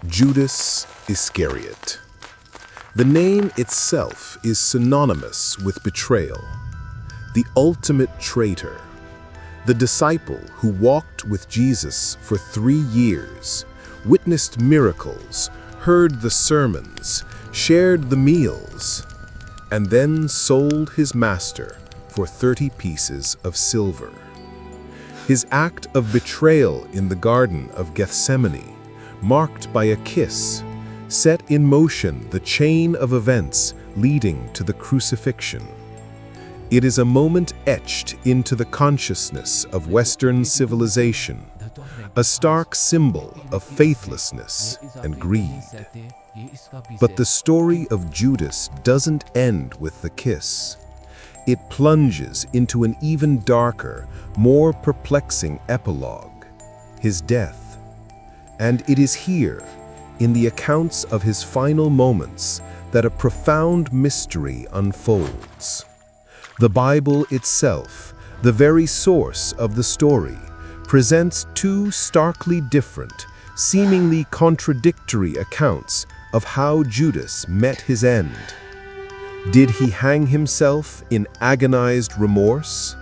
Judas Iscariot. The name itself is synonymous with betrayal, the ultimate traitor, the disciple who walked with Jesus for 3 years, witnessed miracles, heard the sermons, shared the meals, and then sold his master for 30 pieces of silver. His act of betrayal in the Garden of Gethsemane, marked by a kiss, set in motion the chain of events leading to the crucifixion. It is a moment etched into the consciousness of Western civilization, a stark symbol of faithlessness and greed. But the story of Judas doesn't end with the kiss. It plunges into an even darker, more perplexing epilogue, his death. And it is here, in the accounts of his final moments, that a profound mystery unfolds. The Bible itself, the very source of the story, presents 2 starkly different, seemingly contradictory accounts of how Judas met his end. Did he hang himself in agonized remorse?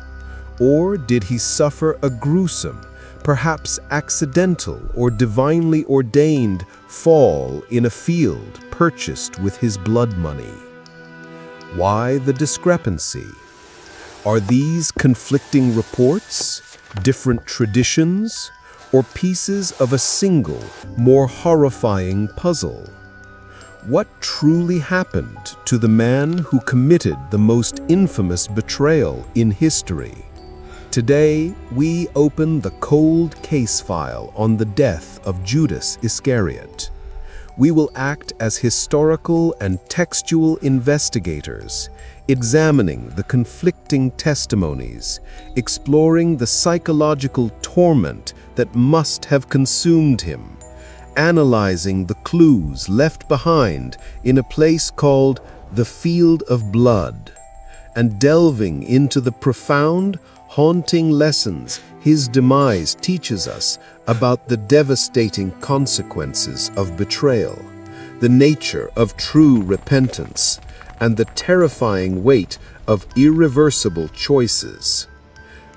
Or did he suffer a gruesome, perhaps accidental or divinely ordained fall in a field purchased with his blood money? Why the discrepancy? Are these conflicting reports, different traditions, or pieces of a single, more horrifying puzzle? What truly happened to the man who committed the most infamous betrayal in history? Today, we open the cold case file on the death of Judas Iscariot. We will act as historical and textual investigators, examining the conflicting testimonies, exploring the psychological torment that must have consumed him, analyzing the clues left behind in a place called the Field of Blood, and delving into the profound, haunting lessons his demise teaches us about the devastating consequences of betrayal, the nature of true repentance, and the terrifying weight of irreversible choices.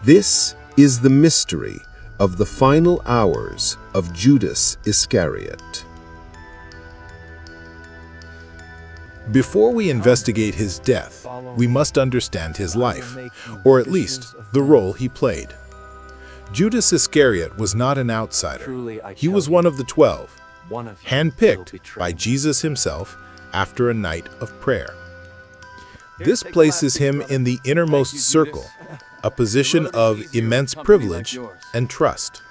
This is the mystery of the final hours of Judas Iscariot. Before we investigate his death, we must understand his life, or at least the role he played. Judas Iscariot was not an outsider. He was one of the 12, handpicked by Jesus himself after a night of prayer. This places him in the innermost circle, a position of immense privilege and trust.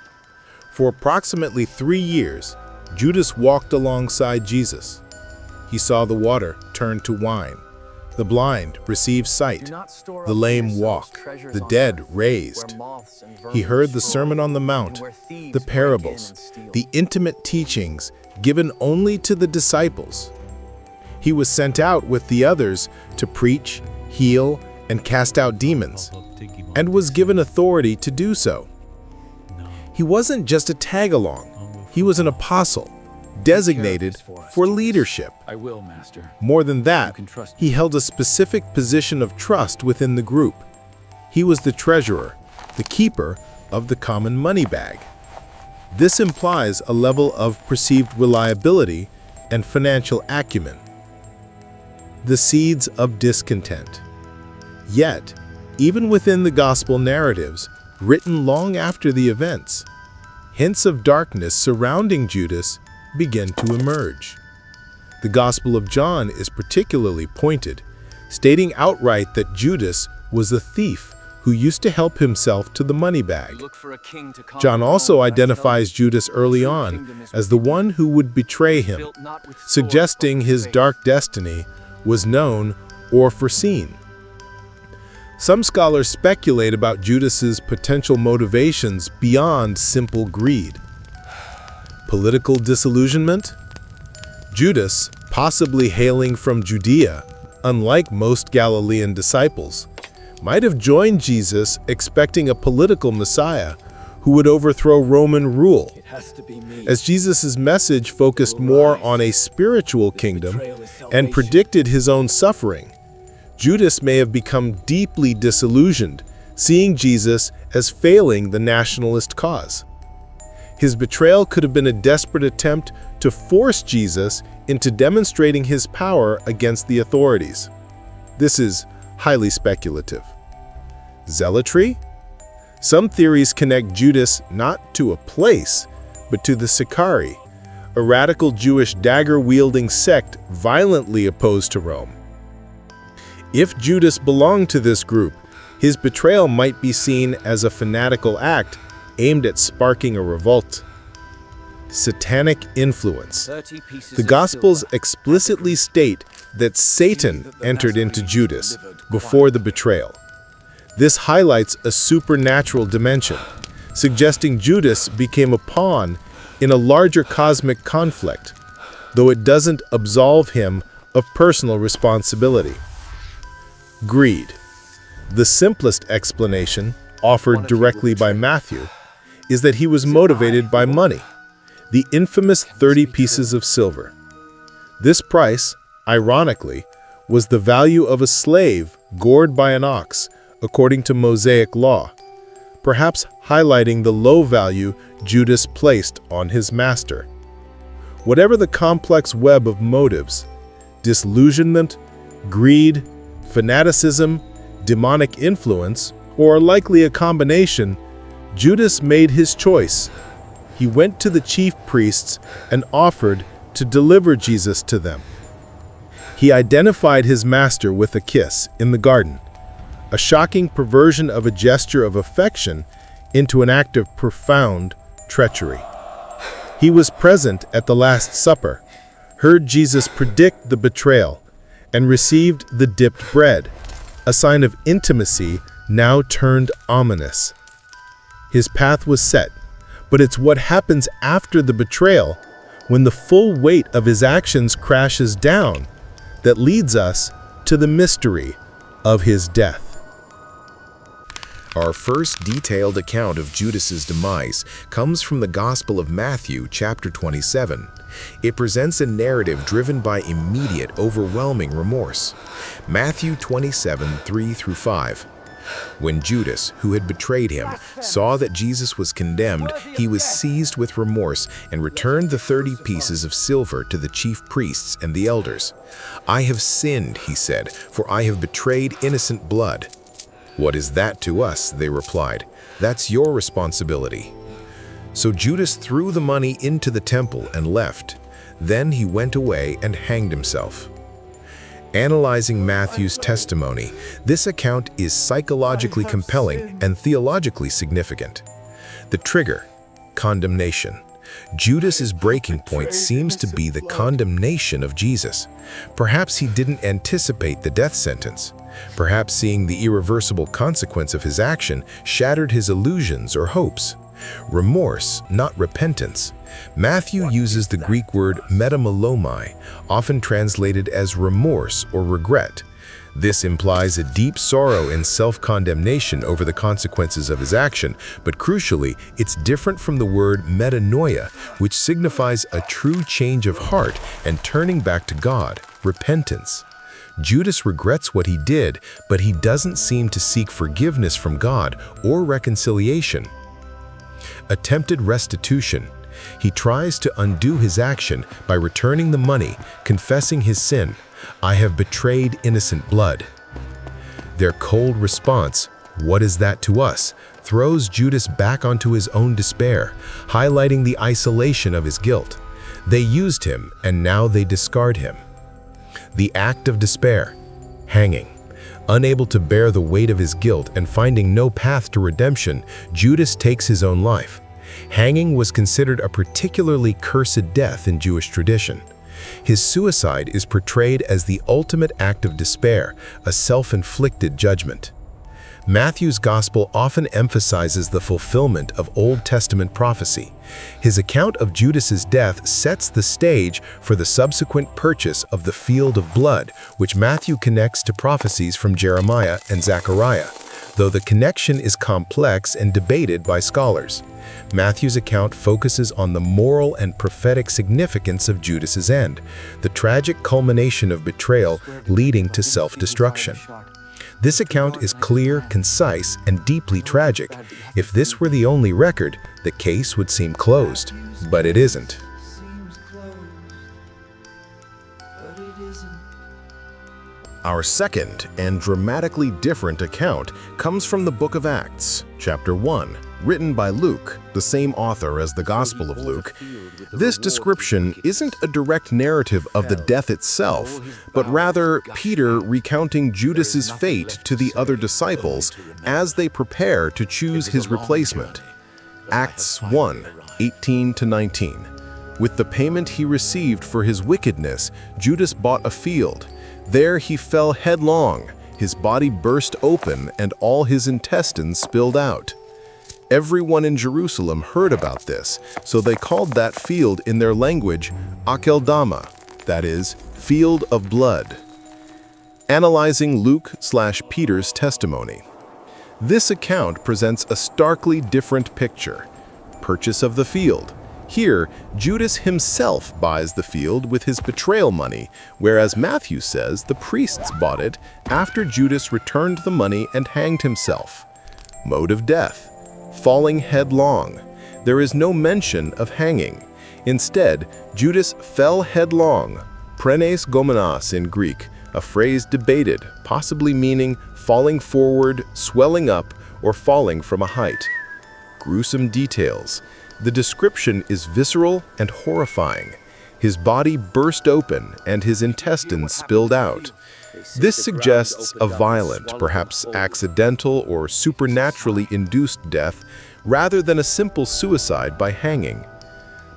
For approximately 3 years, Judas walked alongside Jesus. He saw the water turn to wine, the blind receive sight, the lame walk, the dead raised. He heard the Sermon on the Mount, the parables, the intimate teachings given only to the disciples. He was sent out with the others to preach, heal, and cast out demons, and was given authority to do so. He wasn't just a tag-along, he was an apostle, designated for leadership. I will, Master. More than that, he held a specific position of trust within the group. He was the treasurer, the keeper of the common money bag. This implies a level of perceived reliability and financial acumen. The seeds of discontent. Yet, even within the gospel narratives, written long after the events, hints of darkness surrounding Judas begin to emerge. The Gospel of John is particularly pointed, stating outright that Judas was a thief who used to help himself to the money bag. John also identifies Judas early on as the one who would betray him, suggesting his dark destiny was known or foreseen. Some scholars speculate about Judas's potential motivations beyond simple greed. Political disillusionment? Judas, possibly hailing from Judea, unlike most Galilean disciples, might have joined Jesus expecting a political Messiah who would overthrow Roman rule. It has to be me. As Jesus' message focused more on a spiritual kingdom and predicted his own suffering, Judas may have become deeply disillusioned, seeing Jesus as failing the nationalist cause. His betrayal could have been a desperate attempt to force Jesus into demonstrating his power against the authorities. This is highly speculative. Zealotry? Some theories connect Judas not to a place, but to the Sicarii, a radical Jewish dagger-wielding sect violently opposed to Rome. If Judas belonged to this group, his betrayal might be seen as a fanatical act aimed at sparking a revolt. Satanic influence. The Gospels explicitly state that Satan entered into Judas before the betrayal. This highlights a supernatural dimension, suggesting Judas became a pawn in a larger cosmic conflict, though it doesn't absolve him of personal responsibility. Greed. The simplest explanation, offered directly by Matthew, is that he was motivated by money, the infamous 30 pieces of silver. This price, ironically, was the value of a slave gored by an ox, according to Mosaic law, perhaps highlighting the low value Judas placed on his master. Whatever the complex web of motives, disillusionment, greed, fanaticism, demonic influence, or likely a combination, Judas made his choice. He went to the chief priests and offered to deliver Jesus to them. He identified his master with a kiss in the garden, a shocking perversion of a gesture of affection into an act of profound treachery. He was present at the Last Supper, heard Jesus predict the betrayal, and received the dipped bread, a sign of intimacy now turned ominous. His path was set, but it's what happens after the betrayal, when the full weight of his actions crashes down, that leads us to the mystery of his death. Our first detailed account of Judas's demise comes from the Gospel of Matthew, chapter 27. It presents a narrative driven by immediate, overwhelming remorse. Matthew 27, 3-5. When Judas, who had betrayed him, saw that Jesus was condemned, he was seized with remorse and returned the 30 pieces of silver to the chief priests and the elders. "I have sinned," he said, "for I have betrayed innocent blood." "What is that to us?" they replied. "That's your responsibility." So Judas threw the money into the temple and left. Then he went away and hanged himself. Analyzing Matthew's testimony, this account is psychologically compelling and theologically significant. The trigger, condemnation. Judas's breaking point seems to be the condemnation of Jesus. Perhaps he didn't anticipate the death sentence. Perhaps seeing the irreversible consequence of his action shattered his illusions or hopes. Remorse, not repentance. Matthew uses the Greek word metamelomai, often translated as remorse or regret. This implies a deep sorrow and self-condemnation over the consequences of his action, but crucially, it's different from the word metanoia, which signifies a true change of heart and turning back to God, repentance. Judas regrets what he did, but he doesn't seem to seek forgiveness from God or reconciliation. Attempted restitution. He tries to undo his action by returning the money, confessing his sin. "I have betrayed innocent blood." Their cold response, "What is that to us?" throws Judas back onto his own despair, highlighting the isolation of his guilt. They used him, and now they discard him. The act of despair, hanging. Unable to bear the weight of his guilt and finding no path to redemption, Judas takes his own life. Hanging was considered a particularly cursed death in Jewish tradition. His suicide is portrayed as the ultimate act of despair, a self-inflicted judgment. Matthew's gospel often emphasizes the fulfillment of Old Testament prophecy. His account of Judas's death sets the stage for the subsequent purchase of the field of blood, which Matthew connects to prophecies from Jeremiah and Zechariah. though the connection is complex and debated by scholars. Matthew's account focuses on the moral and prophetic significance of Judas's end, the tragic culmination of betrayal leading to self-destruction. This account is clear, concise, and deeply tragic. If this were the only record, the case would seem closed, but it isn't. Our second and dramatically different account comes from the Book of Acts, chapter 1, written by Luke, the same author as the Gospel of Luke. This description isn't a direct narrative of the death itself, but rather Peter recounting Judas's fate to the other disciples as they prepare to choose his replacement. Acts 1, 18-19. With the payment he received for his wickedness, Judas bought a field. There he fell headlong, his body burst open, and all his intestines spilled out. Everyone in Jerusalem heard about this, so they called that field in their language Akeldama, that is, field of blood. Analyzing Luke/Peter's testimony. This account presents a starkly different picture. Purchase of the field. Here, Judas himself buys the field with his betrayal money, whereas Matthew says the priests bought it after Judas returned the money and hanged himself. Mode of death. Falling headlong. There is no mention of hanging. Instead, Judas fell headlong, prenes gomenos in Greek, a phrase debated, possibly meaning falling forward, swelling up, or falling from a height. Gruesome details. The description is visceral and horrifying. His body burst open and his intestines spilled out. This suggests a violent, perhaps accidental or supernaturally induced death rather than a simple suicide by hanging.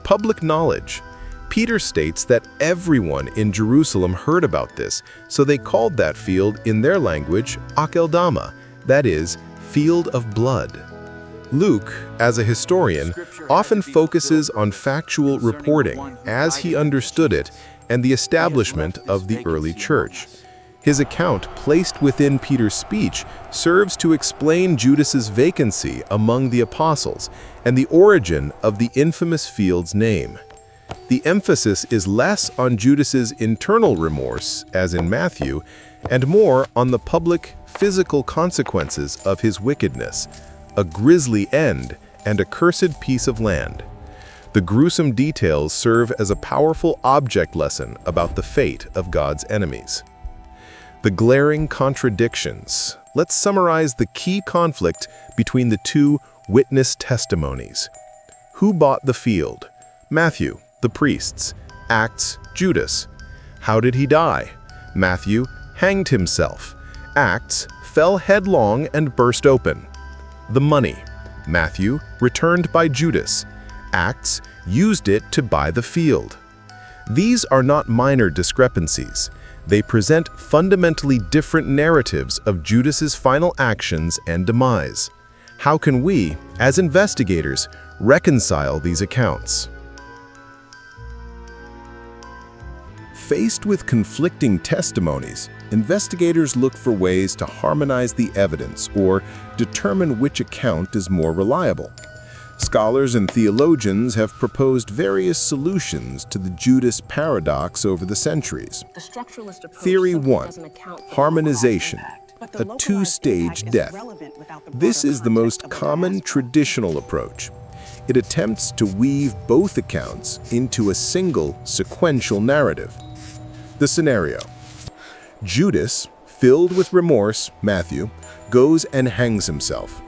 Public knowledge. Peter states that everyone in Jerusalem heard about this, so they called that field in their language Akeldama, that is, field of blood. Luke, as a historian, often focuses on factual reporting as he understood it and the establishment of the early church. His account, placed within Peter's speech, serves to explain Judas's vacancy among the apostles and the origin of the infamous field's name. The emphasis is less on Judas's internal remorse, as in Matthew, and more on the public, physical consequences of his wickedness, a grisly end, and a cursed piece of land. The gruesome details serve as a powerful object lesson about the fate of God's enemies. The glaring contradictions. Let's summarize the key conflict between the two witness testimonies. Who bought the field? Matthew, the priests. Acts, Judas. How did he die? Matthew hanged himself. Acts, fell headlong and burst open. The money. Matthew, returned by Judas. Acts, used it to buy the field. These are not minor discrepancies. They present fundamentally different narratives of Judas's final actions and demise. How can we, as investigators, reconcile these accounts? Faced with conflicting testimonies, investigators look for ways to harmonize the evidence or determine which account is more reliable. Scholars and theologians have proposed various solutions to the Judas paradox over the centuries. Theory 1, harmonization, a two-stage death. This is the most common traditional approach. It attempts to weave both accounts into a single sequential narrative. The scenario: Judas, filled with remorse, Matthew, goes and hangs himself.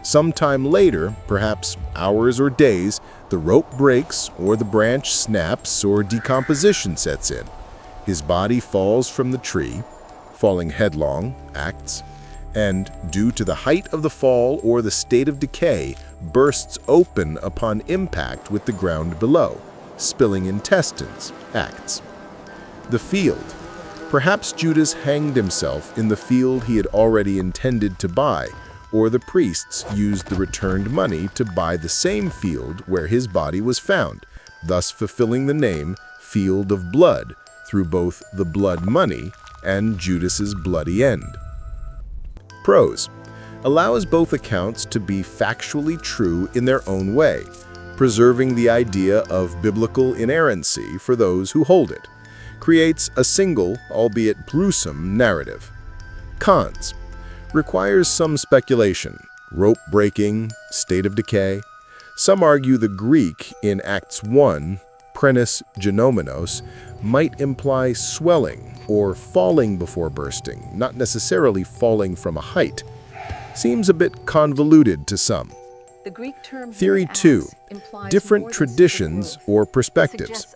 Sometime later, perhaps hours or days, the rope breaks or the branch snaps or decomposition sets in. His body falls from the tree, falling headlong, Acts, and due to the height of the fall or the state of decay, bursts open upon impact with the ground below, spilling intestines, Acts. The field. Perhaps Judas hanged himself in the field he had already intended to buy, or the priests used the returned money to buy the same field where his body was found, thus fulfilling the name Field of Blood through both the blood money and Judas's bloody end. Pros. allows both accounts to be factually true in their own way, preserving the idea of biblical inerrancy for those who hold it, creates a single, albeit gruesome, narrative. Cons: requires some speculation, rope breaking, state of decay. Some argue the Greek in Acts 1, prenis genomenos, might imply swelling or falling before bursting, not necessarily falling from a height. Seems a bit convoluted to some. The Greek term Theory 2. Different traditions or perspectives.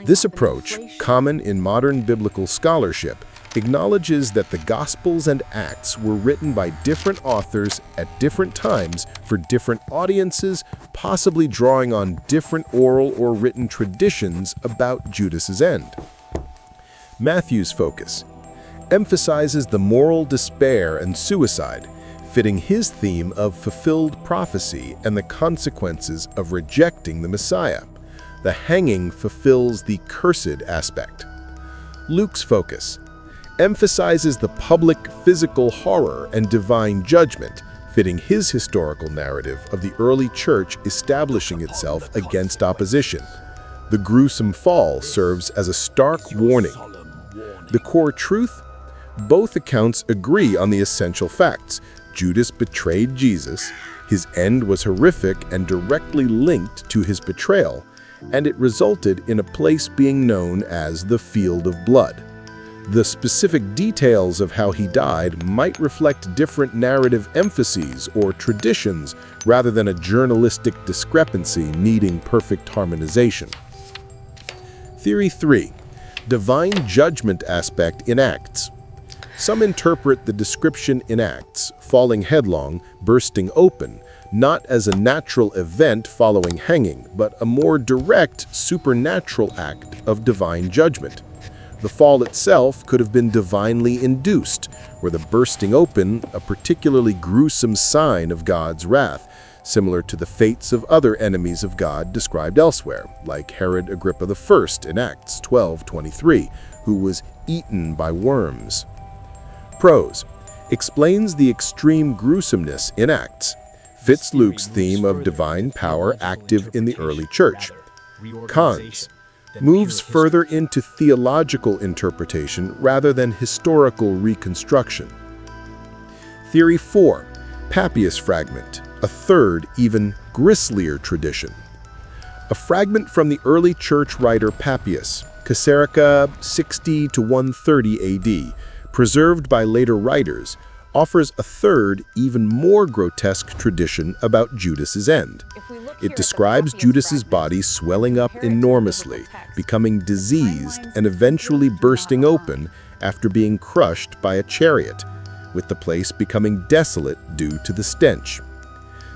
This approach, common in modern biblical scholarship, acknowledges that the Gospels and Acts were written by different authors at different times for different audiences, possibly drawing on different oral or written traditions about Judas's end. Matthew's focus emphasizes the moral despair and suicide, fitting his theme of fulfilled prophecy and the consequences of rejecting the Messiah. The hanging fulfills the cursed aspect. Luke's focus emphasizes the public physical horror and divine judgment, fitting his historical narrative of the early church establishing itself against opposition. The gruesome fall serves as a stark warning. The core truth? Both accounts agree on the essential facts. Judas betrayed Jesus, his end was horrific and directly linked to his betrayal, and it resulted in a place being known as the Field of Blood. The specific details of how he died might reflect different narrative emphases or traditions rather than a journalistic discrepancy needing perfect harmonization. Theory 3. Divine judgment aspect in Acts. Some interpret the description in Acts, falling headlong, bursting open, not as a natural event following hanging, but a more direct supernatural act of divine judgment. The fall itself could have been divinely induced, where the bursting open a particularly gruesome sign of God's wrath, similar to the fates of other enemies of God described elsewhere, like Herod Agrippa I in Acts 12:23, who was eaten by worms. Pros: explains the extreme gruesomeness in Acts, fits Luke's theme of divine power active in the early church. Cons: moves further into theological interpretation rather than historical reconstruction. Theory 4. Papias fragment, a third, even grislier tradition. A fragment from the early church writer Papias, Caesarea 60 to 130 AD, preserved by later writers, offers a third, even more grotesque tradition about Judas's end. It describes Judas's body swelling up enormously, becoming diseased and eventually bursting open after being crushed by a chariot, with the place becoming desolate due to the stench.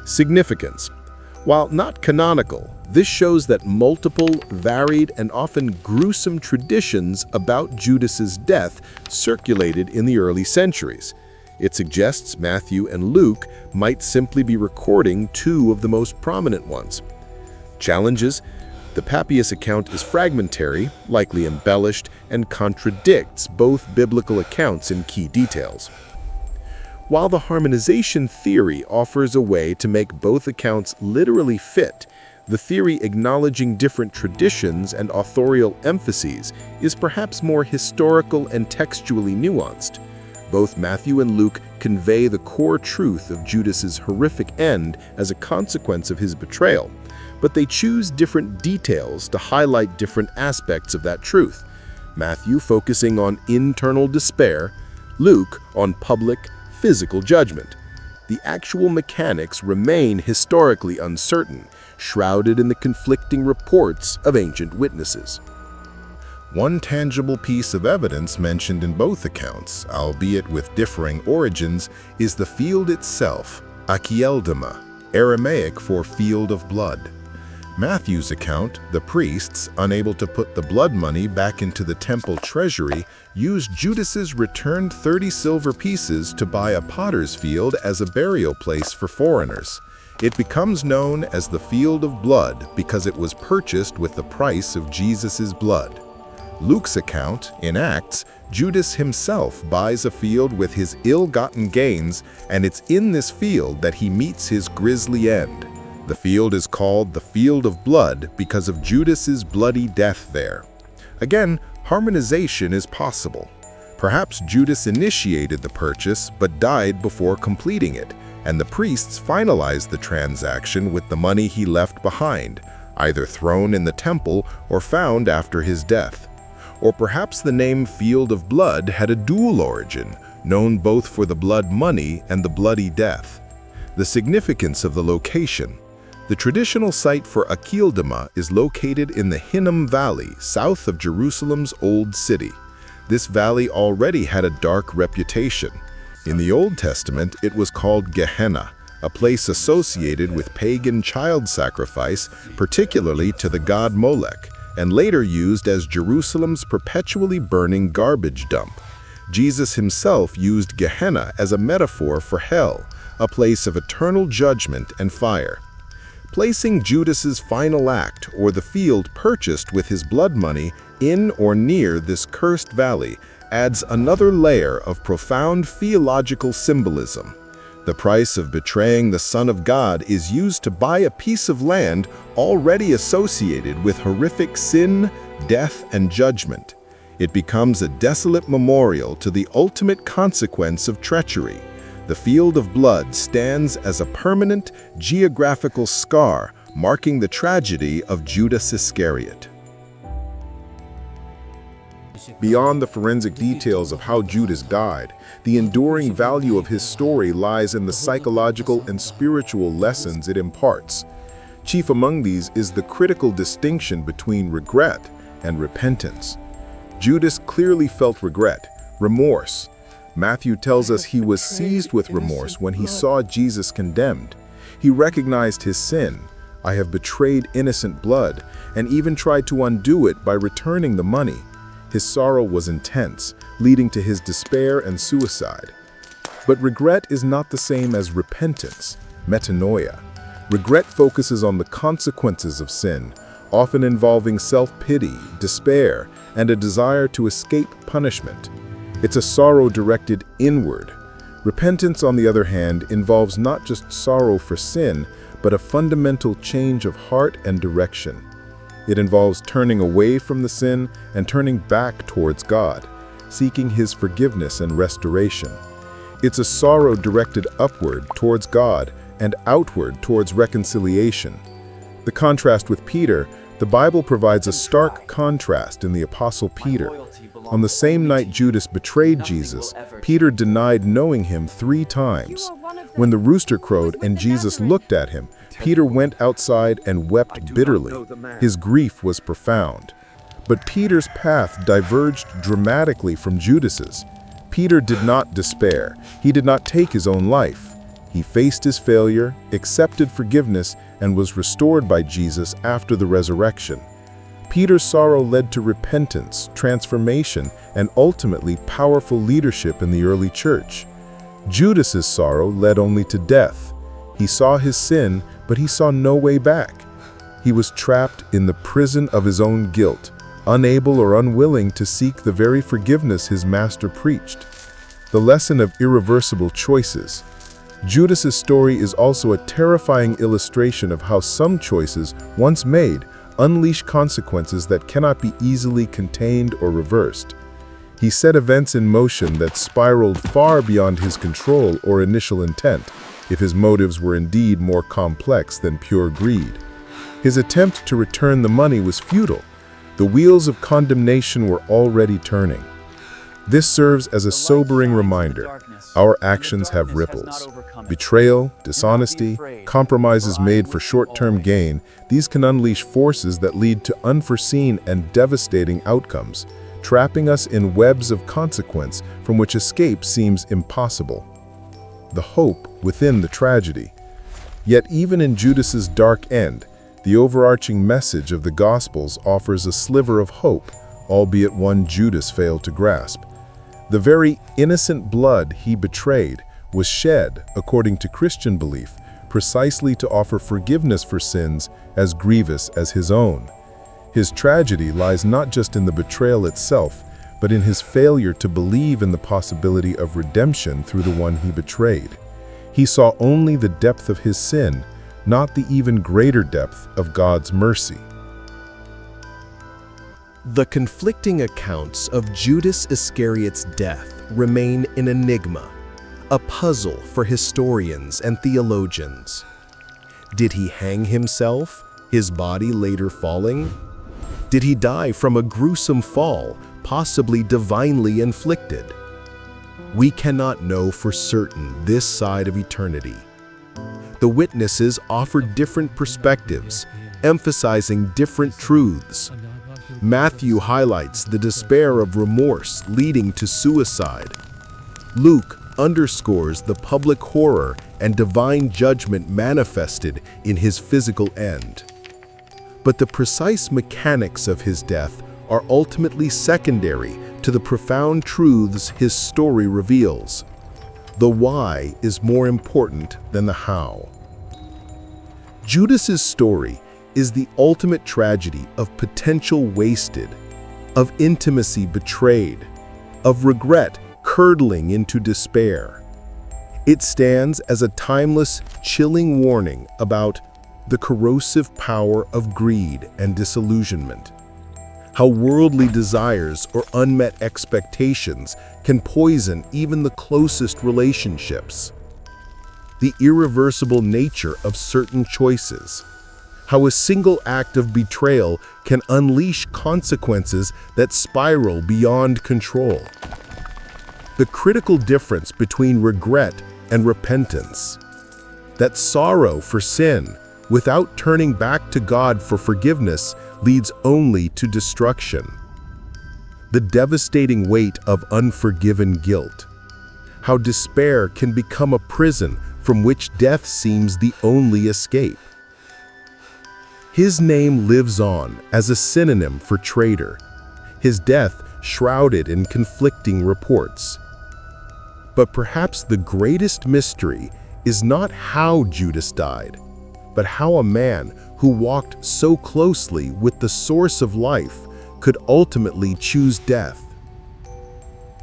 Significance: while not canonical, this shows that multiple, varied, and often gruesome traditions about Judas's death circulated in the early centuries. It suggests Matthew and Luke might simply be recording two of the most prominent ones. Challenges: the Papias account is fragmentary, likely embellished, and contradicts both biblical accounts in key details. While the harmonization theory offers a way to make both accounts literally fit, the theory acknowledging different traditions and authorial emphases is perhaps more historical and textually nuanced. Both Matthew and Luke convey the core truth of Judas's horrific end as a consequence of his betrayal, but they choose different details to highlight different aspects of that truth. Matthew focusing on internal despair, Luke on public, physical judgment. The actual mechanics remain historically uncertain, shrouded in the conflicting reports of ancient witnesses. One tangible piece of evidence mentioned in both accounts, albeit with differing origins, is the field itself, Akeldama, Aramaic for field of blood. Matthew's account, the priests, unable to put the blood money back into the temple treasury, used Judas's returned 30 silver pieces to buy a potter's field as a burial place for foreigners. It becomes known as the Field of Blood because it was purchased with the price of Jesus's blood. Luke's account, in Acts, Judas himself buys a field with his ill-gotten gains, and it's in this field that he meets his grisly end. The field is called the Field of Blood because of Judas's bloody death there. Again, harmonization is possible. Perhaps Judas initiated the purchase but died before completing it, and the priests finalized the transaction with the money he left behind, either thrown in the temple or found after his death. Or perhaps the name Field of Blood had a dual origin, known both for the blood money and the bloody death. The significance of the location. The traditional site for Akeldama is located in the Hinnom Valley, south of Jerusalem's Old City. This valley already had a dark reputation. In the Old Testament, it was called Gehenna, a place associated with pagan child sacrifice, particularly to the god Molech, and later used as Jerusalem's perpetually burning garbage dump. Jesus himself used Gehenna as a metaphor for hell, a place of eternal judgment and fire. Placing Judas's final act, or the field purchased with his blood money, in or near this cursed valley adds another layer of profound theological symbolism. The price of betraying the Son of God is used to buy a piece of land already associated with horrific sin, death, and judgment. It becomes a desolate memorial to the ultimate consequence of treachery. The Field of Blood stands as a permanent geographical scar marking the tragedy of Judas Iscariot. Beyond the forensic details of how Judas died, the enduring value of his story lies in the psychological and spiritual lessons it imparts. Chief among these is the critical distinction between regret and repentance. Judas clearly felt regret, remorse. Matthew tells us he was seized with remorse when he saw Jesus condemned. He recognized his sin. I have betrayed innocent blood, and even tried to undo it by returning the money. His sorrow was intense, leading to his despair and suicide. But regret is not the same as repentance, metanoia. Regret focuses on the consequences of sin, often involving self-pity, despair, and a desire to escape punishment. It's a sorrow directed inward. Repentance, on the other hand, involves not just sorrow for sin, but a fundamental change of heart and direction. It involves turning away from the sin and turning back towards God, seeking His forgiveness and restoration. It's a sorrow directed upward towards God and outward towards reconciliation. The contrast with Peter, the Bible provides a stark contrast in the Apostle Peter. On the same night Judas betrayed Jesus, Peter denied knowing him 3 times. When the rooster crowed and Jesus looked at him, Peter went outside and wept bitterly. His grief was profound. But Peter's path diverged dramatically from Judas's. Peter did not despair. He did not take his own life. He faced his failure, accepted forgiveness, and was restored by Jesus after the resurrection. Peter's sorrow led to repentance, transformation, and ultimately powerful leadership in the early church. Judas's sorrow led only to death. He saw his sin, but he saw no way back. He was trapped in the prison of his own guilt, unable or unwilling to seek the very forgiveness his master preached. The lesson of irreversible choices. Judas's story is also a terrifying illustration of how some choices, once made, unleash consequences that cannot be easily contained or reversed. He set events in motion that spiraled far beyond his control or initial intent, if his motives were indeed more complex than pure greed. His attempt to return the money was futile. The wheels of condemnation were already turning. This serves as a sobering reminder. Our actions have ripples. Betrayal, dishonesty, compromises made for short-term gain, these can unleash forces that lead to unforeseen and devastating outcomes, trapping us in webs of consequence from which escape seems impossible. The hope within the tragedy. Yet even in Judas's dark end, the overarching message of the Gospels offers a sliver of hope, albeit one Judas failed to grasp. The very innocent blood he betrayed was shed, according to Christian belief, precisely to offer forgiveness for sins as grievous as his own. His tragedy lies not just in the betrayal itself, but in his failure to believe in the possibility of redemption through the one he betrayed. He saw only the depth of his sin, not the even greater depth of God's mercy. The conflicting accounts of Judas Iscariot's death remain an enigma, a puzzle for historians and theologians. Did he hang himself, his body later falling? Did he die from a gruesome fall, possibly divinely inflicted? We cannot know for certain this side of eternity. The witnesses offered different perspectives, emphasizing different truths. Matthew highlights the despair of remorse leading to suicide. Luke underscores the public horror and divine judgment manifested in his physical end. But the precise mechanics of his death are ultimately secondary to the profound truths his story reveals. The why is more important than the how. Judas's story is the ultimate tragedy of potential wasted, of intimacy betrayed, of regret curdling into despair. It stands as a timeless, chilling warning about the corrosive power of greed and disillusionment, how worldly desires or unmet expectations can poison even the closest relationships, the irreversible nature of certain choices, how a single act of betrayal can unleash consequences that spiral beyond control. The critical difference between regret and repentance, that sorrow for sin without turning back to God for forgiveness leads only to destruction. The devastating weight of unforgiven guilt, how despair can become a prison from which death seems the only escape. His name lives on as a synonym for traitor, his death shrouded in conflicting reports. But perhaps the greatest mystery is not how Judas died, but how a man who walked so closely with the source of life could ultimately choose death.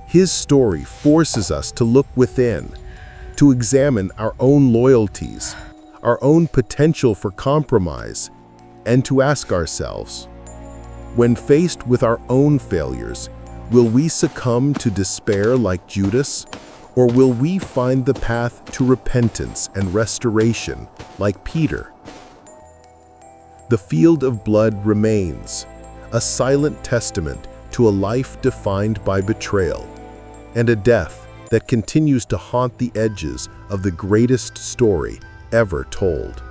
His story forces us to look within, to examine our own loyalties, our own potential for compromise, and to ask ourselves, when faced with our own failures, will we succumb to despair like Judas, or will we find the path to repentance and restoration like Peter? The field of blood remains, a silent testament to a life defined by betrayal, and a death that continues to haunt the edges of the greatest story ever told.